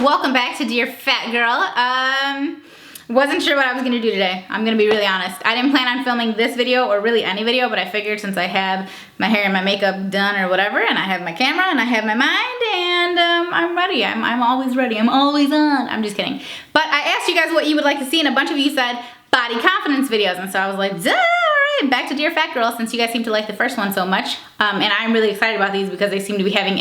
welcome back to Dear Fat Girl. Wasn't sure what I was gonna do today. I'm gonna be really honest. I didn't plan on filming this video or really any video, but I figured since I have my hair and my makeup done or whatever, and I have my camera and I have my mind, and I'm ready. I'm always ready. I'm always on. I'm just kidding. But I asked you guys what you would like to see, and a bunch of you said body confidence videos, and so I was like, duh, all right, back to Dear Fat Girl, since you guys seem to like the first one so much. And I'm really excited about these because they seem to be having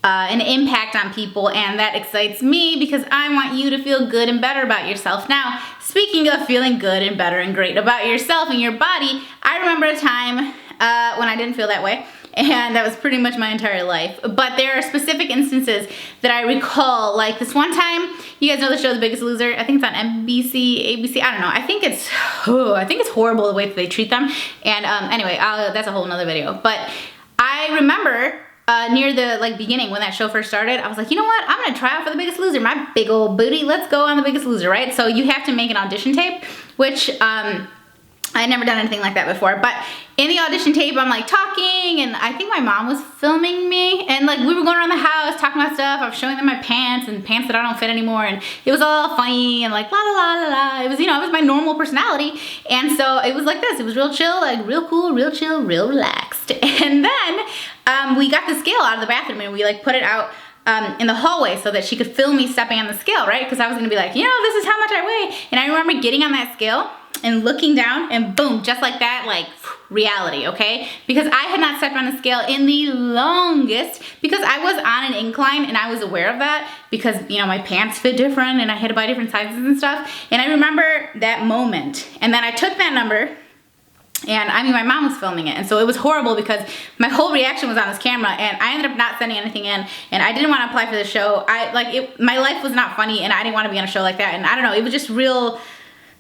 an impact on people, and that excites me because I want you to feel good and better about yourself. Now, speaking of feeling good and better and great about yourself and your body, I remember a time when I didn't feel that way, and that was pretty much my entire life. But there are specific instances that I recall, like this one time, you guys know the show The Biggest Loser? I think it's on NBC, ABC, I don't know. I think it's horrible the way that they treat them. And anyway, that's a whole nother video. But I remember near the beginning when that show first started, I was like, you know what? I'm gonna try out for The Biggest Loser. My big old booty, let's go on The Biggest Loser, right? So you have to make an audition tape, which I had never done anything like that before. But in the audition tape, I'm like talking, and I think my mom was filming me, and like we were going around the house talking about stuff. I was showing them my pants and pants that I don't fit anymore, and it was all funny and like la la la la la. It was, you know, it was my normal personality, and so it was like this. It was real chill, like real cool, real chill, real relaxed. And then we got the scale out of the bathroom and we like put it out in the hallway so that she could film me stepping on the scale, right? Because I was gonna be like, you know, this is how much I weigh. And I remember getting on that scale and looking down, and boom, just like that, like reality, okay? Because I had not stepped on a scale in the longest, because I was on an incline and I was aware of that because, you know, my pants fit different and I had to buy different sizes and stuff. And I remember that moment. And then I took that number, and I mean, my mom was filming it, and so it was horrible because my whole reaction was on this camera, and I ended up not sending anything in, and I didn't want to apply for the show. My life was not funny, and I didn't want to be on a show like that, and I don't know, it was just real,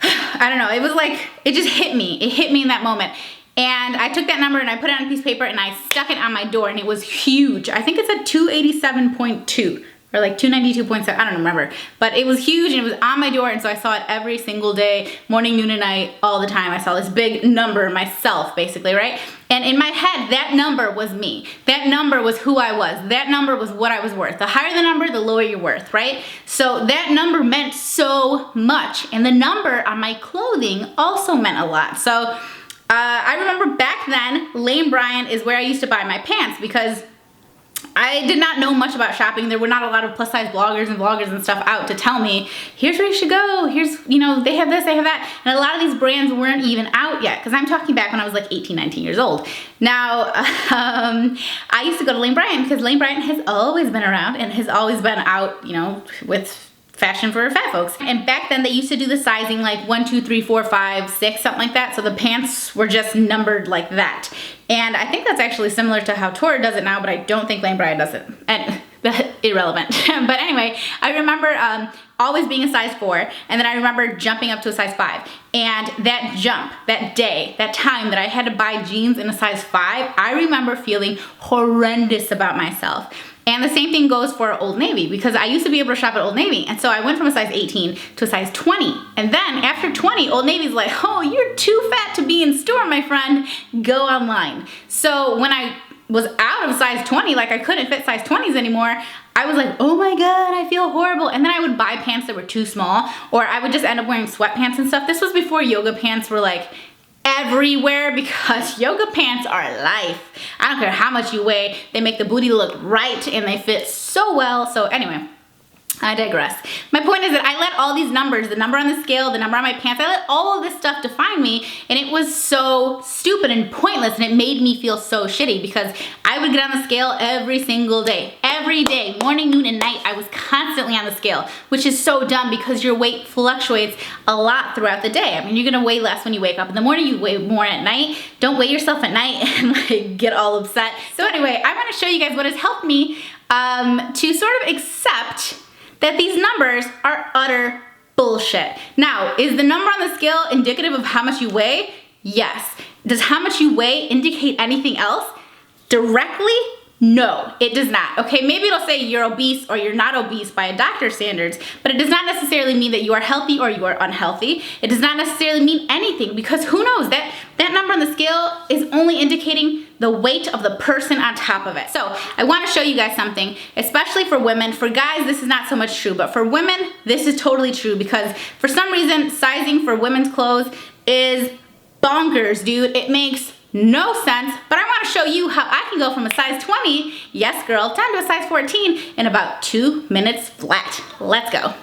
I don't know, it was like, it just hit me. It hit me in that moment. And I took that number and I put it on a piece of paper and I stuck it on my door, and it was huge. I think it's a 287.2. or like 292.7, I don't remember. But it was huge and it was on my door, and so I saw it every single day, morning, noon, and night, all the time. I saw this big number myself, basically, right? And in my head, that number was me. That number was who I was. That number was what I was worth. The higher the number, the lower your worth, right? So that number meant so much. And the number on my clothing also meant a lot. So I remember back then, Lane Bryant is where I used to buy my pants, because I did not know much about shopping. There were not a lot of plus size bloggers and vloggers and stuff out to tell me, here's where you should go, here's, you know, they have this, they have that. And a lot of these brands weren't even out yet, because I'm talking back when I was like 18, 19 years old. Now, I used to go to Lane Bryant because Lane Bryant has always been around and has always been out, you know, with fashion for fat folks. And back then they used to do the sizing like 1, 2, 3, 4, 5, 6, something like that. So the pants were just numbered like that. And I think that's actually similar to how Torrid does it now, but I don't think Lane Bryant does it. And irrelevant. But anyway, I remember always being a size 4, and then I remember jumping up to a size 5. And that jump, that day, that time that I had to buy jeans in a size 5, I remember feeling horrendous about myself. And the same thing goes for Old Navy, because I used to be able to shop at Old Navy. And so I went from a size 18 to a size 20. And then after 20, Old Navy's like, oh, you're too fat to be in store, my friend. Go online. So when I was out of size 20, like I couldn't fit size 20s anymore, I was like, oh my God, I feel horrible. And then I would buy pants that were too small, or I would just end up wearing sweatpants and stuff. This was before yoga pants were like everywhere, because yoga pants are life. I don't care how much you weigh, they make the booty look right and they fit so well. So anyway, I digress. My point is that I let all these numbers, the number on the scale, the number on my pants, I let all of this stuff define me, and it was so stupid and pointless, and it made me feel so shitty, because I would get on the scale every single day. Every day, morning, noon, and night, I was constantly on the scale, which is so dumb because your weight fluctuates a lot throughout the day. I mean, you're gonna weigh less when you wake up in the morning, you weigh more at night. Don't weigh yourself at night and like get all upset. So anyway, I wanna show you guys what has helped me to sort of accept that these numbers are utter bullshit. Now, is the number on the scale indicative of how much you weigh? Yes. Does how much you weigh indicate anything else directly? No, it does not. Okay, maybe it'll say you're obese or you're not obese by a doctor's standards, but it does not necessarily mean that you are healthy or you are unhealthy. It does not necessarily mean anything, because who knows, that number on the scale is only indicating the weight of the person on top of it. So I want to show you guys something, especially for women. For guys, this is not so much true, but for women, this is totally true, because for some reason, sizing for women's clothes is bonkers, dude. It makes no sense, but I want to show you how I can go from a size 20, yes girl, down to a size 14 in about 2 minutes flat. Let's go.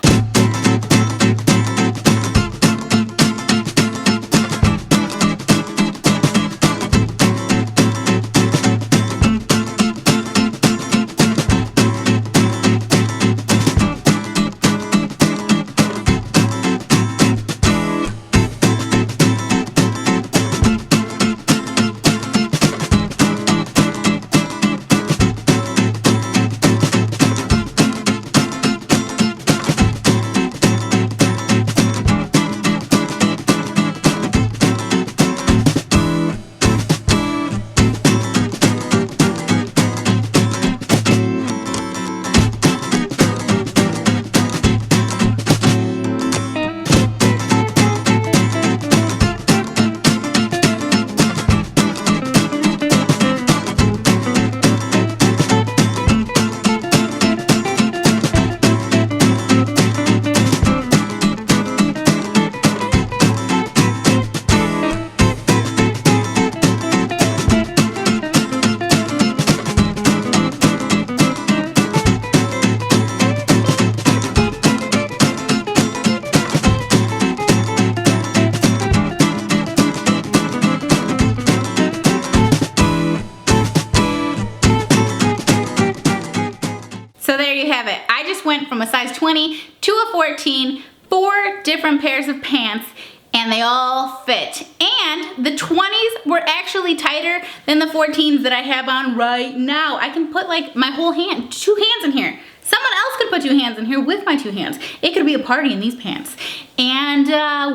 So there you have it. I just went from a size 20 to a 14, 4 different pairs of pants, and they all fit. And the 20s were actually tighter than the 14s that I have on right now. I can put like my whole hand, 2 hands in here. Someone else could put 2 hands in here with my 2 hands. It could be a party in these pants. And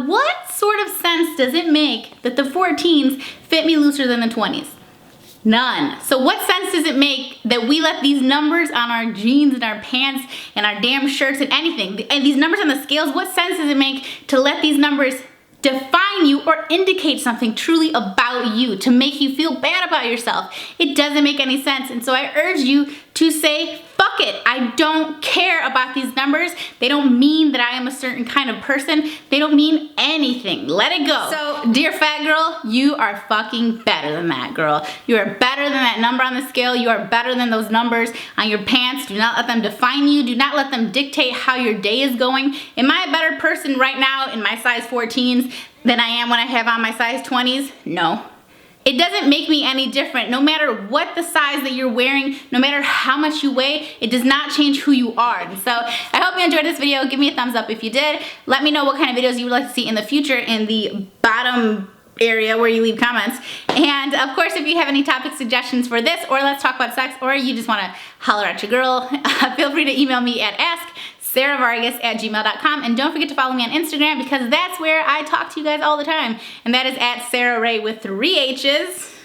what sort of sense does it make that the 14s fit me looser than the 20s? None. So what sense does it make that we let these numbers on our jeans and our pants and our damn shirts and anything, and these numbers on the scales, what sense does it make to let these numbers define you or indicate something truly about you, to make you feel bad about yourself? It doesn't make any sense. And so I urge you to say, fuck it. I don't care about these numbers. They don't mean that I am a certain kind of person. They don't mean anything. Let it go. So, dear fat girl, you are fucking better than that, girl. You are better than that number on the scale. You are better than those numbers on your pants. Do not let them define you. Do not let them dictate how your day is going. Am I a better person right now in my size 14s than I am when I have on my size 20s? No. It doesn't make me any different. No matter what the size that you're wearing, no matter how much you weigh, it does not change who you are. And so I hope you enjoyed this video. Give me a thumbs up if you did. Let me know what kind of videos you would like to see in the future in the bottom area where you leave comments. And of course, if you have any topic suggestions for this, or let's talk about sex, or you just want to holler at your girl, feel free to email me at askSarahVargas@gmail.com. And don't forget to follow me on Instagram, because that's where I talk to you guys all the time. And that is at Sarah Rae with 3 H's.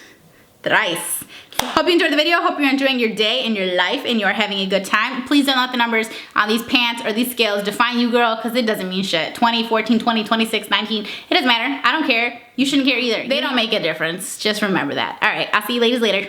Thrice. Hope you enjoyed the video. Hope you're enjoying your day and your life and you're having a good time. Please don't let the numbers on these pants or these scales define you, girl, because it doesn't mean shit. 20, 14, 20, 26, 19. It doesn't matter. I don't care. You shouldn't care either. They don't make a difference. Just remember that. All right. I'll see you ladies later.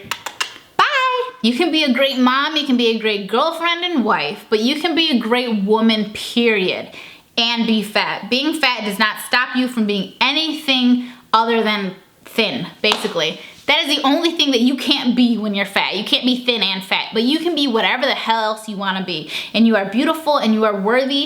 You can be a great mom, you can be a great girlfriend and wife, but you can be a great woman, period, and be fat. Being fat does not stop you from being anything other than thin, basically. That is the only thing that you can't be when you're fat. You can't be thin and fat, but you can be whatever the hell else you want to be. And you are beautiful and you are worthy